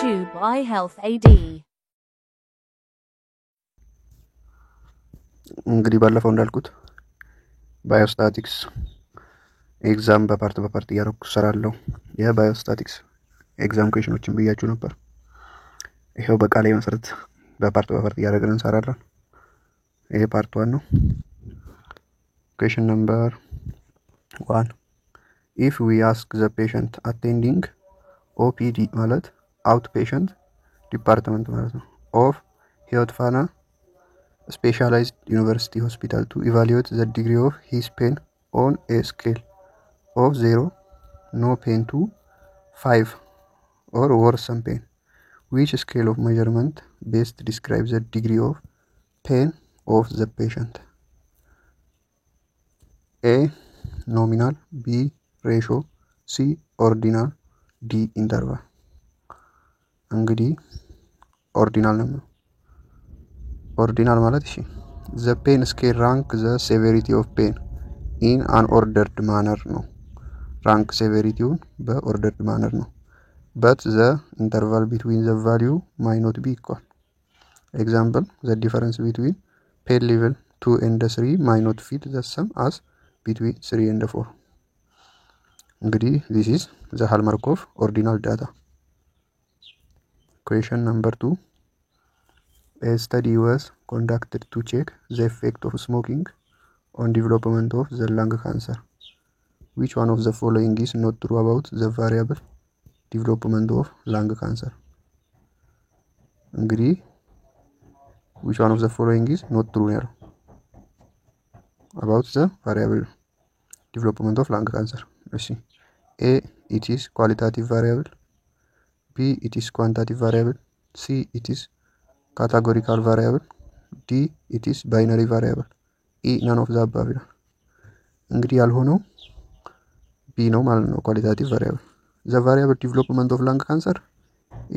to by Health AD. እንግዲህ ባለፈው እንዳልኩት ባዮስታቲክስ ኤግዛም በፓርት እያደረኩ እሰራለሁ። የባዮስታቲክስ ኤግዛም ኩዌሽኖችን ብያችሁ ነበር። ይሄው በቃሌ መሰረት በፓርት እያደረግን እንሰራለን። ይሄ ፓርት 1 ነው። ኩዌሽን ነምበር 1 if we ask the patient attending OPD ማለት outpatient department ማለት ነው of ህይወት ፋና specialized university hospital to evaluate the degree of his pain on a scale of 0 no pain to 5 or worsen pain. Which scale of measurement best describes the degree of pain of the patient? A nominal, B ratio, C ordinal, D interval. እንግዲህ ኦርዲናል ነው። ኦርዲናል ማለት እሺ the pain scale rank the severity of pain in an ordered manner ነው። rank severity-ውን በordered manner ነው። but the interval between the value might not be equal. Example, the difference between pain level 2 and 3 might not fit the same as between 3 and 4. እንግዲህ this is the hallmark of ordinal data. Question number 2. A study was conducted to check the effect of smoking on development of the lung cancer. Which one of the following is not true about the variable development of lung cancer? እንግዲህ which one of the following is not true ያለው about the variable development of lung cancer? እሺ A it is qualitative variable, B it is quantitative variable, C it is categorical variable, D it is binary variable, E none of the above ይላል። እንግዲህ ያልሆነው B ነው ማለት ነው qualitative variable. The variable development of lung cancer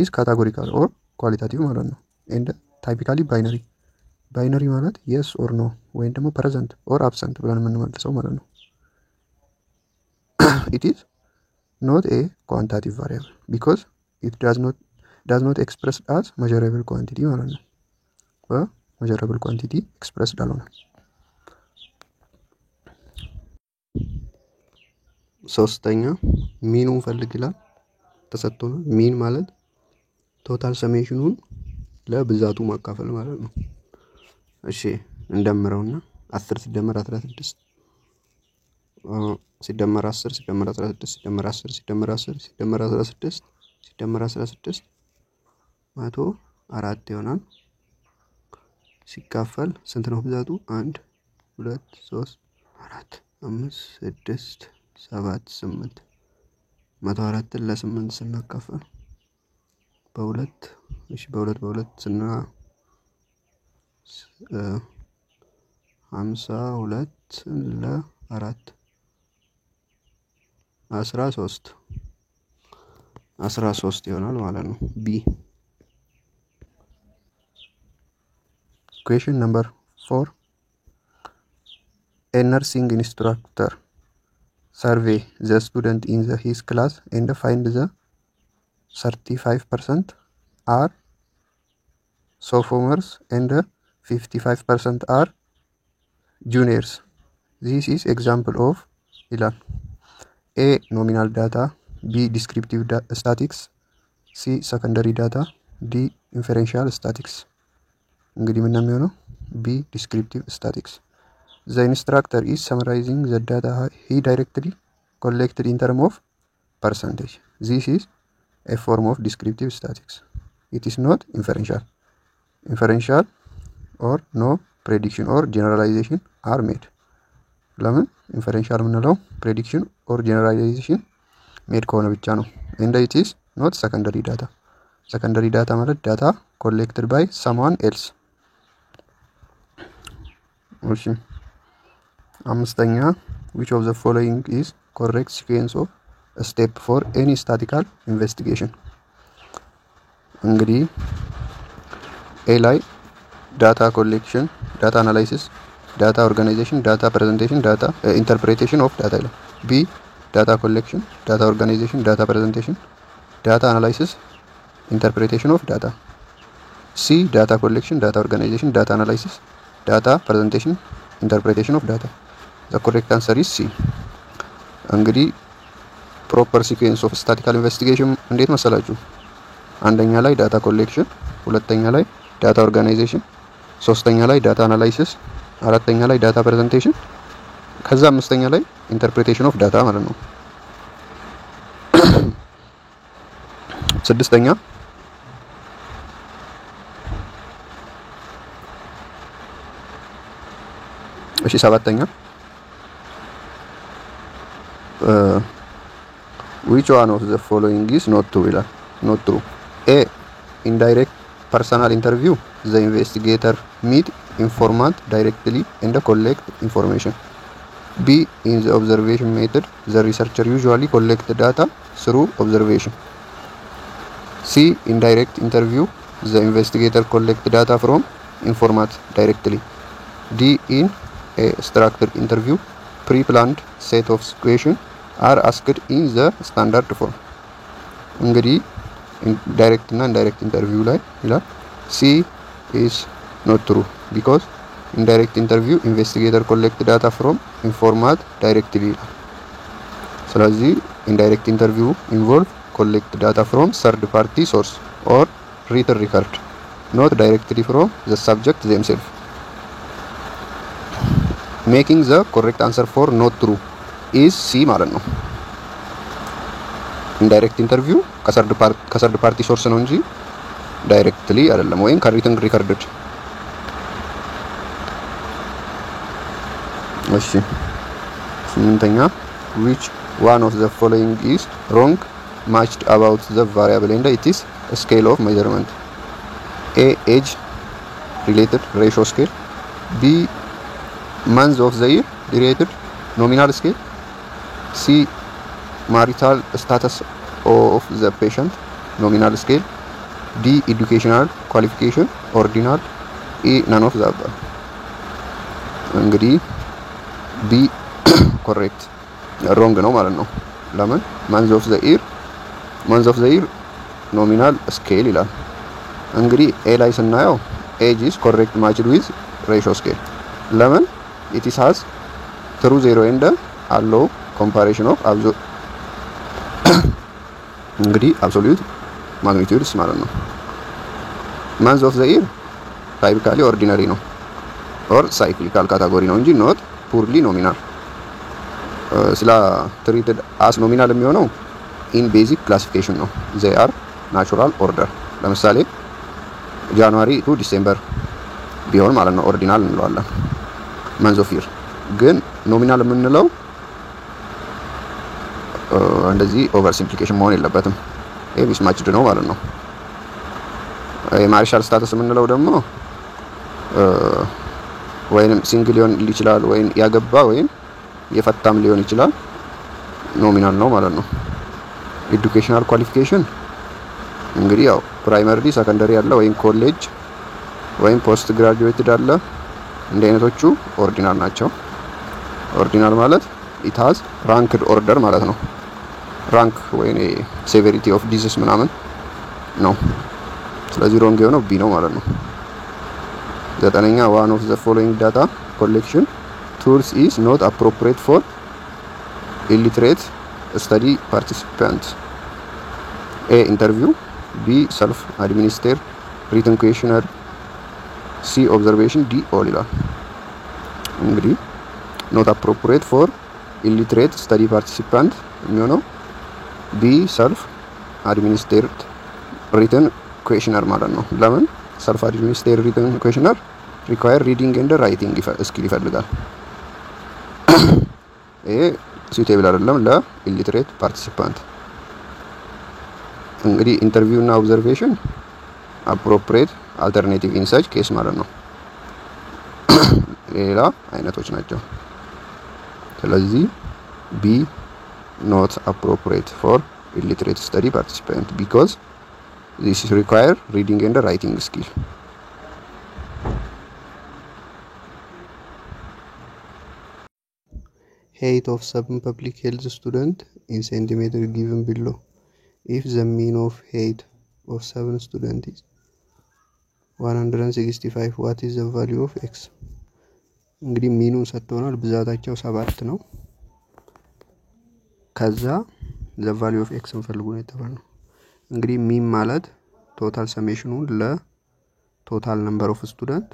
is categorical or qualitative ማለት ነው and typically binary. binary ማለት yes or no ወይም ደግሞ present or absent ብለን የምንመልሰው ማለት ነው። It is not a quantitative variable because it does not express as measurable quantity ማለት ነው። measurable quantity expressed አልሆነ። ሶስተኛ ሚኑን ፈልግ ይላል ተሰጥቶናል። ሚን ማለት ቶታል ሰሜሽኑን ለብዛቱ ማካፈል ማለት ነው። እሺ እንደምረውና 10 ሲደመር 16 ሲደመር 10 ሲደመር 16 ሲደመር 10 ሲደመር 10 ሲደመር 16 ሲደመር 16 104 ይሆናል። ሲካፈል ስንት ነው ብዛቱ? 1 2 3 4 5 6 7 8 104 ለ8 ስናካፈል በሁለት እሺ በሁለት ስና 52 ለ4 13 ይሆናል ማለት ነው። B. Question number 4. A nursing instructor survey the student in his class and find the 35% are sophomores and 55% are juniors. This is example of ይላል። A nominal data, B descriptive statics, C secondary data, D inferential statics. እንግዲህ ምን ነው የሚሆነው? B descriptive statics. The instructor is summarizing the data he directly collected in terms of percentage. This is a form of descriptive statics. It is not inferential. Inferential or no prediction or generalization are made. ለምን inferential የምንለው prediction or generalization made ከሆነ ብቻ ነው። and it is not secondary data. secondary data ማለት data collected by someone else. እሺ አምስተኛ which of the following is correct sequence of a step for any statistical investigation? እንግዲህ A ላይ data collection, data analysis, data organization, data presentation, data interpretation of data ይላል። B data collection, data organization, data presentation, data analysis, interpretation of data. C. Data collection, data organization, data analysis, data presentation, interpretation of data. The correct answer is C. እንግዲህ ፕሮፐር ሲኩዌንስ ኦፍ ስታቲካል ኢንቨስቲጌሽን እንዴት መሰላችሁ? አንደኛ ላይ ዳታ ኮሌክሽን፣ ሁለተኛ ላይ ዳታ ኦርጋናይዜሽን፣ ሶስተኛ ላይ ዳታ አናላይሲስ፣ አራተኛ ላይ ዳታ ፕሬዘንቴሽን፣ ከዛ አምስተኛ ላይ ኢንተርፕሬቴሽን ኦፍ ዳታ ማለት ነው። ስድስተኛ እሺ ሰባተኛ which one of the following is not true ይላል። not true. A. indirect personal interview, the investigator meet informant directly and collect information. B. in the observation method, the researcher usually collect data through observation. C. indirect interview, the investigator collect data from informant directly. D. in a structured interview, pre-planned set of questions are asked in the standard form. እንግዲህ ዳይሬክት እና ኢንዳይሬክት ኢንተርቪው ላይ ይላል C is not true because indirect interview investigator collect data from informant directly ይላል። ስለዚህ indirect interview involve collect data from third party source or written record, not directly from the subject themselves. Making the correct answer for not true is C ማለት ነው። ኢንዳይሬክት ኢንተርቪው ከሰርድ ፓርቲ ሶርስ ነው እንጂ ዳይሬክትሊ አይደለም፣ ወይም ከሪትን ሪከርድድ። እሺ ስምንተኛ which one of the following is wrong matched about the variable and it is a scale of measurement. A. age related ratio scale. B. months of the year related nominal scale. C. marital status of the patient nominal scale. D. educational qualification ordinal. E. none of the above. እንግዲህ B correct wrong ነው ማለት ነው። ለምን months of the year nominal scale ይላል። እንግዲህ A ላይ ስናየው age is correct matched with ratio scale. ለምን it is has true zero and allow comparison of እንግዲህ absolute magnitudes ማለት ነው። months of the year typically ordinary ነው or cyclical category ነው እንጂ not purely nominal. ስለ treated as nominal የሚሆነው in basic classification ነው። they are natural order. ለምሳሌ ጃንዋሪ to ዲሴምበር ቢሆን ማለት ነው ordinal እንለዋለን። months of year ግን ኖሚናል የምንለው እንደዚህ ኦቨር ሲምፕሊኬሽን መሆን የለበትም። ይሄ ሚስማችድ ነው ማለት ነው። የማሪሻል ስታተስ የምንለው ደግሞ ወይንም ሲንግል ሊሆን ይችላል፣ ወይን ያገባ ወይን የፈታም ሊሆን ይችላል። ኖሚናል ነው ማለት ነው። ኤዱኬሽናል ኳሊፊኬሽን እንግዲህ ያው ፕራይመሪ ሰከንደሪ ያለ ወይን ኮሌጅ ወይን ፖስት ግራጁዌትድ አለ። እንደ አይነቶቹ ኦርዲናል ናቸው። ኦርዲናል ማለት it has ranked order ማለት ነው። ራንክ ወይኔ ሴቨሪቲ ኦፍ ዲዚዝ ምናምን ነው። ስለዚህ ሮንግ የሆነው ቢ ነው ማለት ነው። ዘጠነኛ one of the following data collection tools is not appropriate for illiterate study participants. A. interview. B. self administered written questionnaire. C. observation. D. all ይላል። እንግዲህ not appropriate for illiterate study participant የሚሆነው B. self administered written questionnaire ማለት ነው። ለምን self administered written questionnaire require reading and writing skill ይፈልጋል። ይሄ suitable አይደለም ለኢሊትሬት ፓርቲሲፓንት። እንግዲህ ኢንተርቪው እና ኦብዘርቬሽን appropriate alternative in such case ማለት ነው። ሌላ አይነቶች ናቸው። ስለዚህ B not appropriate for illiterate study participant because this require reading and writing skill. Height of some public health student in centimeter given below. If the mean of height of 7 students is 165. What is the value of x? እንግዲህ ሚኑን ሰጥቶናል። ብዛታቸው 7 ነው። ከዛ the value of x እንፈልጉ ነው የተባለው። እንግዲህ ሚን ማለት ቶታል ሰሜሽኑን ለቶታል ነምበር ኦፍ ስቱደንት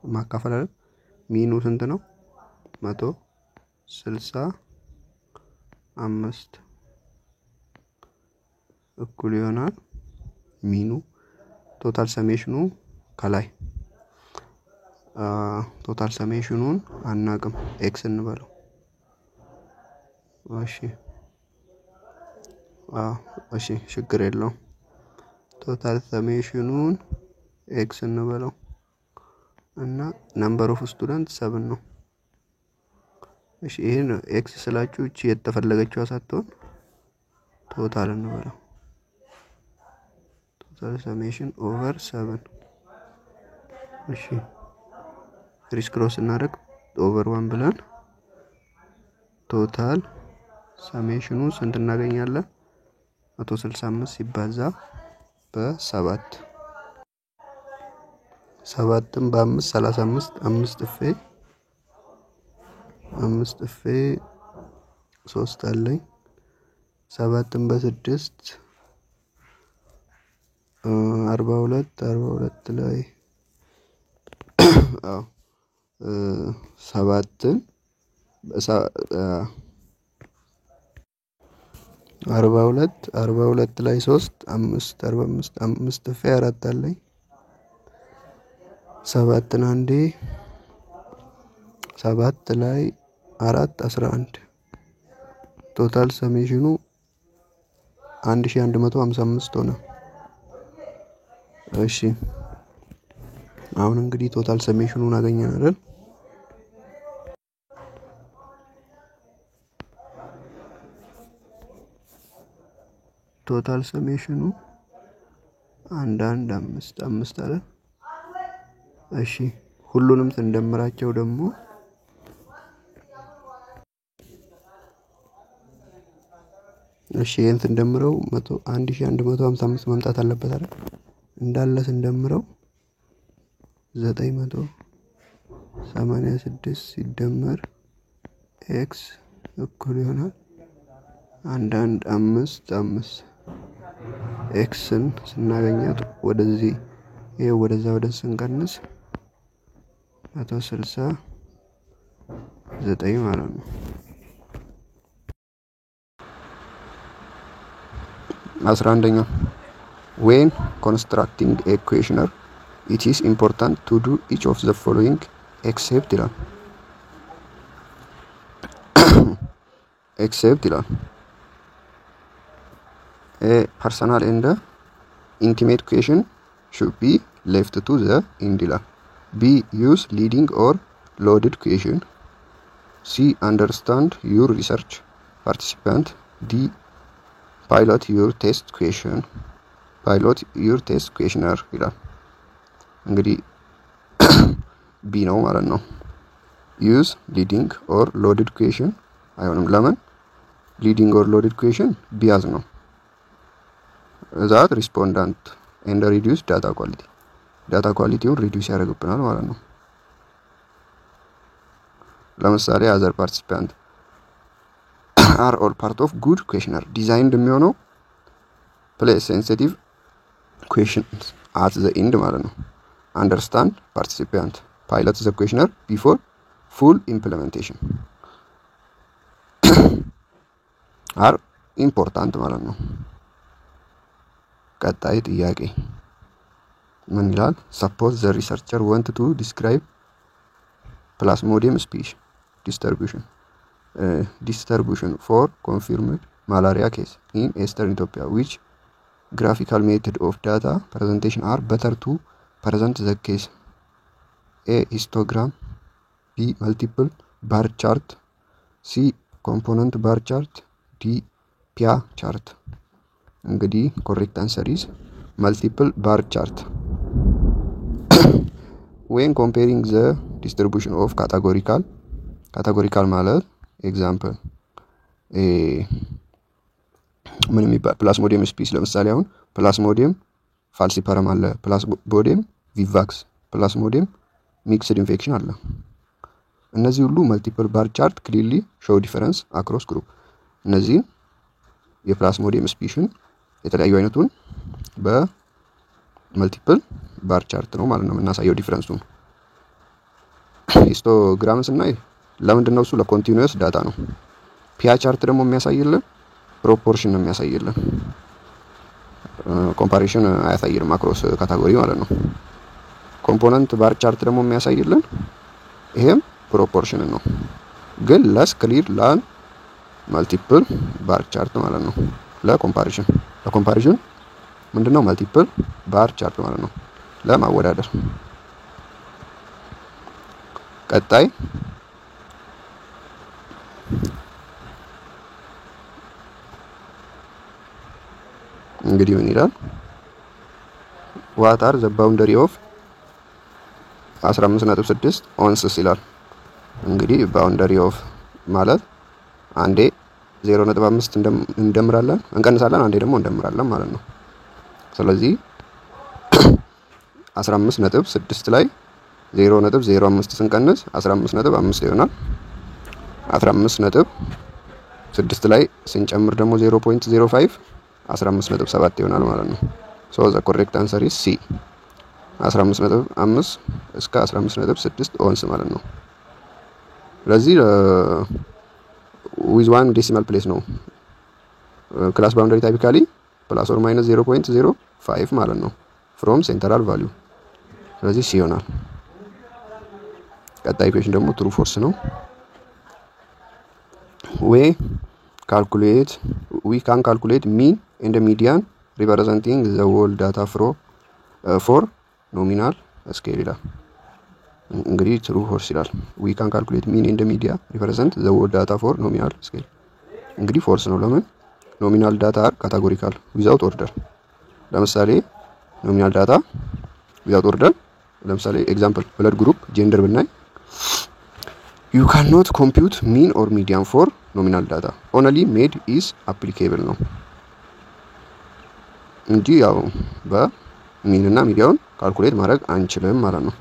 ማካፈል አይደል? ሚኑ ስንት ነው? 165 እኩል ይሆናል ሚኑ ቶታል ሰሜሽኑ ከላይ ቶታል ሰሜሽኑን አናቅም x እንበለው። እሺ ችግር የለውም። ቶታል ሰሜሽኑን x እንበለው እና ነምበር ኦፍ ስቱደንት 7 ነው። እሺ ይሄን x ስላችሁ እቺ የተፈለገችው ሳትሆን ቶታል እንበለው። ቶታል ሰሜሽን ኦቨር 7 እሺ ክሪስ ክሮስ እናደርግ ኦቨር 1 ብለን ቶታል ሰሜሽኑ ስንት እናገኛለን? 165 ሲባዛ በ7 7ን በ5 35 5 እፌ 3 አለኝ 7ን በ6 42 ላይ 7ን 42 ላይ 3 5 45 5 እፌ 4 አለኝ 7ን አንዴ 7 ላይ 4 11 ቶታል ሰሜሽኑ 1155 ሆነ። እሺ አሁን እንግዲህ ቶታል ሰሜሽኑን አገኘን አይደል? ቶታል ሰሜሽኑ 115 አይደል? እሺ ሁሉንም ስንደምራቸው ደግሞ ይሄን ስንደምረው 1155 መምጣት አለበት አይደል? እንዳለ ስንደምረው 986 ሲደመር x እኩል ይሆናል 115 xን ስናገኛት ወደዚህ ይሄ ወደዛ ወደ ስንቀንስ 169 ማለት ነው። 11ኛ when constructing a questionnaire it is important to do each of the following except ይላል a personal and intimate question should be left to the end ይላል b use leading or loaded question c understand your research participant d pilot your test questionnaire ይላል። እንግዲህ ቢ ነው ማለት ነው። use leading or loaded question አይሆንም። ለምን? leading or loaded question ቢያዝ ነው that respondent and reduce data qualityውን reduce ያደርግብናል ማለት ነው። ለምሳሌ other participant are all part of good questionnaire designed የሚሆነው place sensitive questions at the end ማለት ነው። understand participant pilot the questionnaire before full implementation are important ማለት ነው። ቀጣይ ጥያቄ ምን ይላል? suppose the researcher want to describe plasmodium species distribution for confirmed malaria case in eastern Ethiopia. Which graphical method of data presentation are better to present the case? A histogram, B multiple bar chart, C component bar chart, D pie chart. እንግዲህ correct answer is multiple bar chart. When comparing the distribution of categorical ማለት example ምን የሚባል ፕላስሞዲየም ስፒስ ለምሳሌ አሁን ፕላስሞዲየም ፋልሲፓረም አለ፣ ፕላስሞዲየም ቪቫክስ፣ ፕላስሞዲየም ሚክስድ ኢንፌክሽን አለ። እነዚህ ሁሉ መልቲፕል ባር ቻርት ክሊርሊ ሾው ዲፈረንስ አክሮስ ግሩፕ። እነዚህ የፕላስሞዲየም ስፒሽን የተለያዩ አይነቱን በመልቲፕል ባር ቻርት ነው ማለት ነው የምናሳየው ዲፈረንሱን። ሂስቶግራም ስናይ ለምንድን ነው እሱ ለኮንቲኒዩስ ዳታ ነው። ፒያ ቻርት ደግሞ የሚያሳይልን ፕሮፖርሽን ነው የሚያሳይልን፣ ኮምፓሪሽን አያሳይልም አክሮስ ካታጎሪ ማለት ነው። ኮምፖነንት ባር ቻርት ደግሞ የሚያሳይልን ይሄም ፕሮፖርሽን ነው፣ ግን ለስ ክሊር ላን መልቲፕል ባር ቻርት ማለት ነው። ለኮምፓሪሽን ምንድነው መልቲፕል ባር ቻርት ማለት ነው ለማወዳደር። ቀጣይ እንግዲህ ምን ይላል? ዋት አር ዘ ባውንደሪ ኦፍ 15.6 ኦንስስ ይላል። እንግዲህ ባውንደሪ ኦፍ ማለት አንዴ 0.5 እንደምራለን እንቀንሳለን፣ አንዴ ደግሞ እንደምራለን ማለት ነው። ስለዚህ 15.6 ላይ 0.05 ስንቀንስ 15.5 ይሆናል። 15.6 ላይ ስንጨምር ደግሞ 0.05 15.7 ይሆናል ማለት ነው። ሶ ዘ ኮሬክት አንሰር ኢዝ ሲ 15.5 እስከ 15.6 ኦንስ ማለት ነው። ስለዚህ ዊዝ ዋን ዴሲማል ፕሌስ ነው። ክላስ ባውንደሪ ታይፒካሊ ፕላስ ኦር ማይነስ 0.05 ማለት ነው ፍሮም ሴንትራል ቫልዩ። ስለዚህ ሲ ይሆናል። ቀጣይ ኢኩዌሽን ደግሞ ትሩ ፎርስ ነው። we can calculate mean and median representing the whole data for nominal scale ይላል። እንግዲህ ትሩ ፎርስ ይላል። we can calculate mean and median represent the whole data for nominal scale። እንግዲህ ፎርስ ነው። ለምን ኖሚናል ዳታ አር ካታጎሪካል ዊዛውት ኦርደር። ለምሳሌ ኖሚናል ዳታ ዊዛውት ኦርደር፣ ለምሳሌ ኤግዛምፕል ብለድ ግሩፕ ጀንደር ብናይ you cannot compute mean or median for nominal data, only made is applicable ነው እንጂ ያው በሚን እና ሚዲያውን ካልኩሌት ማድረግ አንችልም ማለት ነው።